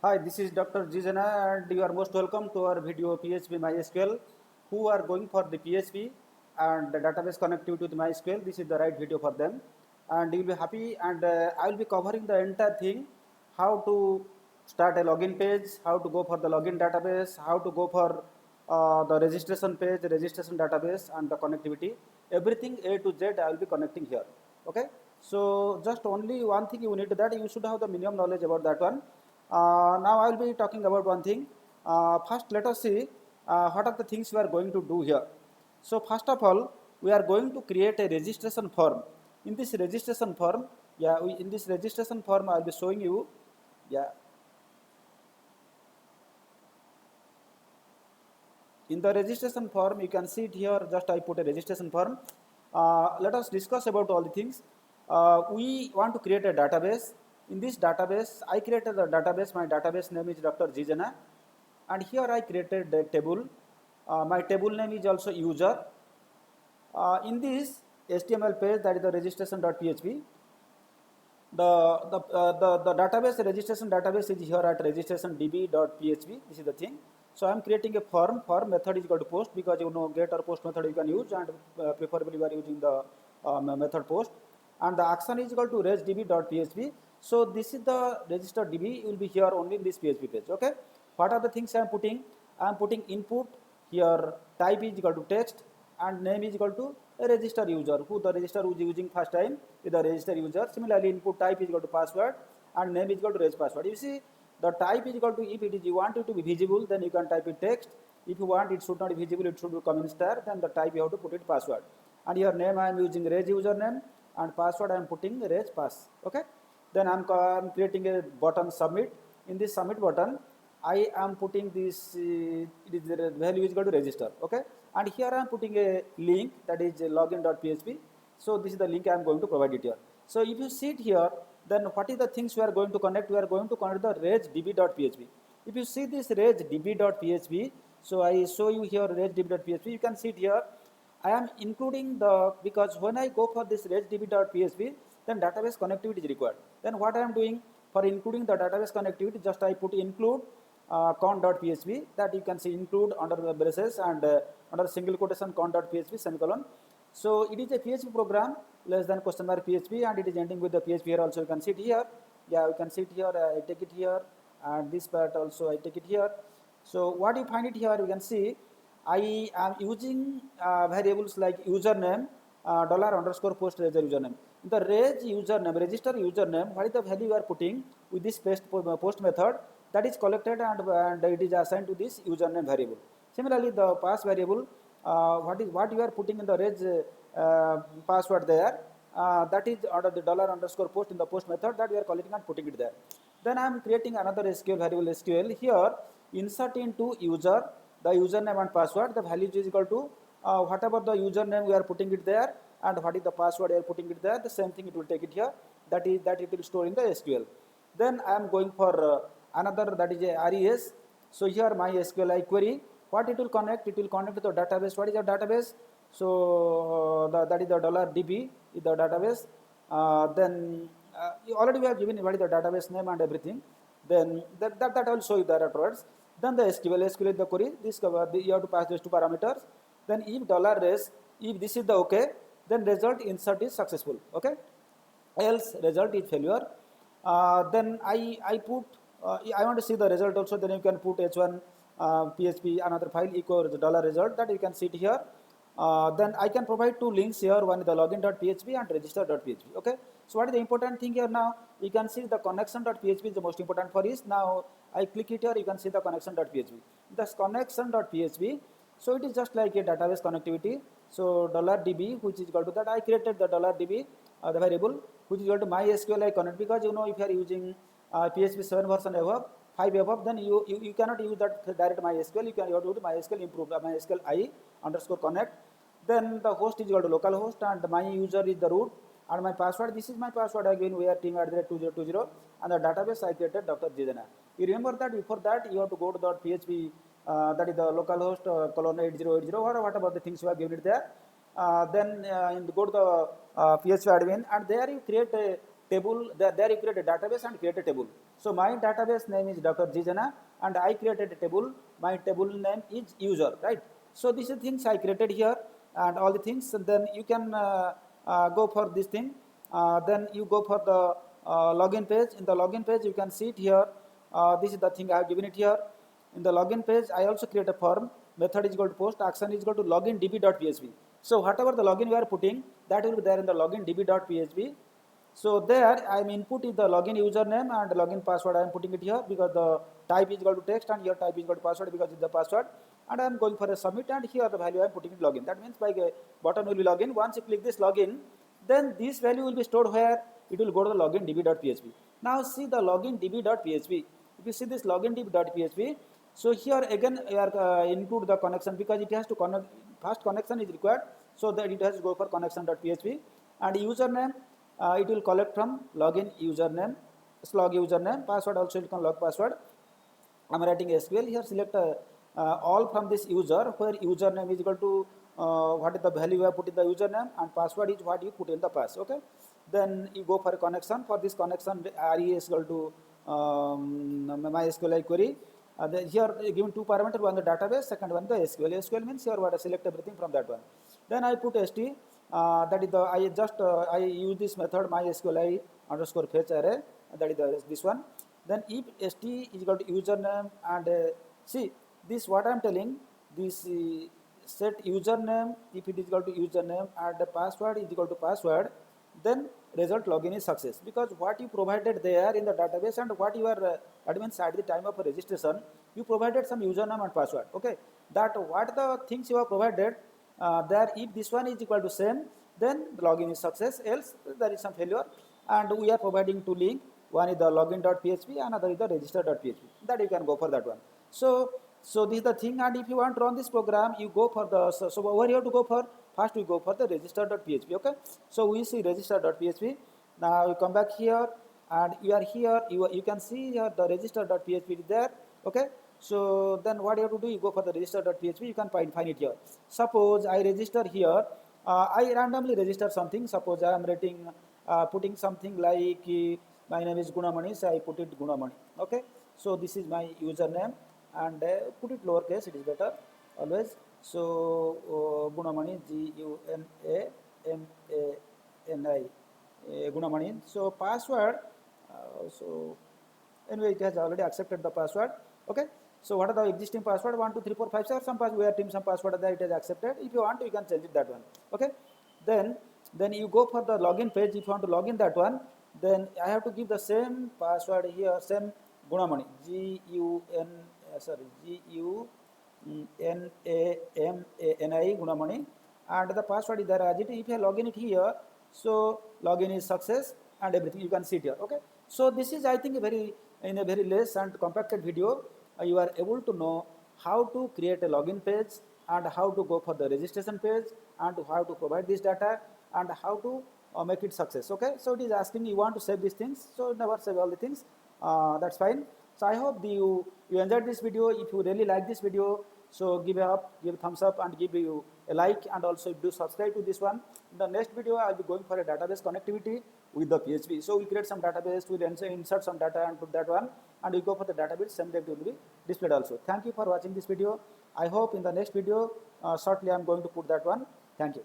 Hi, this is Dr. Jijana and you are most welcome to our video PHP MySQL. Who are going for the PHP and the database connectivity with MySQL, this is the right video for them. And you will be happy and I will be covering the entire thing, how to start a login page, how to go for the login database, how to go for the registration page, registration database and the connectivity. Everything A to Z I will be connecting here. Okay. So just only one thing you need that you should have the minimum knowledge about that one. Now I will be talking about one thing. First, let us see what are the things we are going to do here. So first of all, we are going to create a registration form. In this registration form, in this registration form, I will be showing you. Yeah, in the registration form, you can see it here. Just I put a registration form. Let us discuss about all the things. We want to create a database. In this database, I created a database. My database name is Dr. Jijana, and here I created a table. My table name is also user. In this HTML page, that is the registration.php, the database registration database is here at registration.db.php. This is the thing. So I am creating a form. Form method is equal to post, because you know get or post method you can use, and preferably we are using the method post. And the action is equal to regdb.php. So this is the register db will be here only in this PHP page. Okay. What are the things I am putting? I am putting input here. Type is equal to text and name is equal to a register user, who the register who is using first time is the register user. Similarly, input type is equal to password and name is equal to reg password. You see, the type is equal to, if it is you want it to be visible, then you can type it text. If you want it should not be visible, it should be comment star, then the type you have to put it password. And your name I am using reg username and password I am putting reg pass. Okay. Then I am creating a button submit. In this submit button, I am putting this, it is the value is equal to register. Okay. And here I am putting a link, that is login.php. So this is the link I am going to provide it here. So if you see it here, then what is the things we are going to connect? We are going to connect the regdb.php. If you see this regdb.php, so I show you here regdb.php, you can see it here. I am including the, because when I go for this regdb.php, then database connectivity is required. Then what I am doing for including the database connectivity, just I put include con.php, that you can see include under the braces and under single quotation con.php semicolon. So it is a PHP program less than question mark PHP, and it is ending with the PHP here also. You can see it here. Yeah, you can see it here. I take it here, and this part also I take it here. So what you find it here, you can see I am using variables like username, dollar underscore post register username. The reg username, register username, what is the value you are putting with this post method, that is collected and it is assigned to this username variable. Similarly, the pass variable, what you are putting in the reg password there, that is under the dollar underscore post in the post method, that we are collecting and putting it there. Then I am creating another SQL variable SQL here, insert into user, the username and password, the value is equal to whatever the username we are putting it there and what is the password we are putting it there, the same thing it will take it here, that is that it will store in the SQL. Then I am going for another, that is a RES. So here my SQLi query, what it will connect? It will connect to the database. What is the database? So that is the $db is the database. Then already we have given what is the database name and everything. Then that I will show you there afterwards. Then the SQL is the query. This you have to pass these two parameters. Then if $res, if this is the okay, then result insert is successful. Okay. Else result is failure. Then I put, I want to see the result also, then you can put h1 php another file equals dollar result, that you can see it here. Then I can provide two links here, one is the login.php and register.php. Okay. So what is the important thing here now? You can see the connection.php is the most important for this. Now I click it here, you can see the connection.php. This connection.php, so it is just like a database connectivity. So $db, which is equal to that, I created the $db, the variable, which is equal to MySQLi connect, because you know if you are using PHP 7 version above, 5 above, then you cannot use that direct MySQL. You have to do MySQL improve, MySQLi underscore connect. Then the host is equal to localhost and my user is the root and my password. This is my password again. We are team at 2020 and the database I created Dr. Jidana. You remember that before that you have to go to the PHP, that is the localhost colon 8080 or whatever the things you have given it there. Then go to the PHP admin and there you create a table. There you create a database and create a table. So my database name is Dr. Jijana, and I created a table. My table name is user, right? So these are things I created here, and all the things. And then you can go for this thing. Then you go for the login page. In the login page, you can see it here. This is the thing I have given it here. In the login page, I also create a form. Method is equal to post, action is equal to login db.php. So whatever the login we are putting, that will be there in the login db.php. So there I am input is the login username and login password. I am putting it here because the type is equal to text and here type is equal to password because it's the password. And I am going for a submit, and here the value I am putting in login. That means by button will be login. Once you click this login, then this value will be stored where it will go to the login db.php. Now see the login db.php. If you see this login db.php, so here again we are include the connection because it has to connect. First connection is required, so that it has to go for connection.php, and username it will collect from login username, slog username, password also it can log password. I am writing SQL here. Select all from this user, where username is equal to what is the value you have put in the username, and password is what you put in the pass. Okay. Then you go for a connection. For this connection, RE is equal to MySQL query. Here given two parameters, one the database, second one the SQL. SQL means here what I select everything from that one. Then I put ST. That is the I use this method MySQL underscore fetch array. That is this one. Then if st is equal to username, and see this what I am telling, this set username, if it is equal to username and the password is equal to password, then result login is success, because what you provided there in the database and what you are that means at the time of registration you provided some username and password. Okay, that what the things you have provided there, if this one is equal to same, then the login is success, else there is some failure. And we are providing two link, one is the login.php, another is the register.php, that you can go for that one. So this is the thing. And if you want to run this program, you go for the, so over here to go for, first we go for the register.php. Okay, so we see register.php. Now you come back here, and you are here, you can see here the register.php is there. Okay, so then what you have to do, you go for the register.php, you can find it here. Suppose I register here, I randomly register something. Suppose I am writing putting something like my name is Gunamani, so I put it Gunamani. Okay, so this is my username, and put it lowercase, it is better always. So Gunamani, Gunamani, Gunamani. So password, so anyway it has already accepted the password. Okay, so what are the existing password? 1 2 3 4 5 6, some password, we are team some password there, it is accepted. If you want, you can change it that one. Okay, then you go for the login page. If you want to log in that one, then I have to give the same password here, same Gunamani, Gunamani, Gunamani, and the password is there as it. If you login it here, so login is success and everything you can see it here. Okay, so this is, I think, in a very less and compacted video, you are able to know how to create a login page, and how to go for the registration page, and how to provide this data, and how to make it success. Okay, so it is asking you want to save these things, so never save all the things. That's fine. So I hope you enjoyed this video. If you really like this video, so give a thumbs up and give you a like, and also do subscribe to this one. In the next video, I'll be going for a database connectivity with the PHP. So we create some database, we'll insert some data and put that one, and we go for the database, same data will be displayed also. Thank you for watching this video. I hope in the next video, shortly I'm going to put that one. Thank you.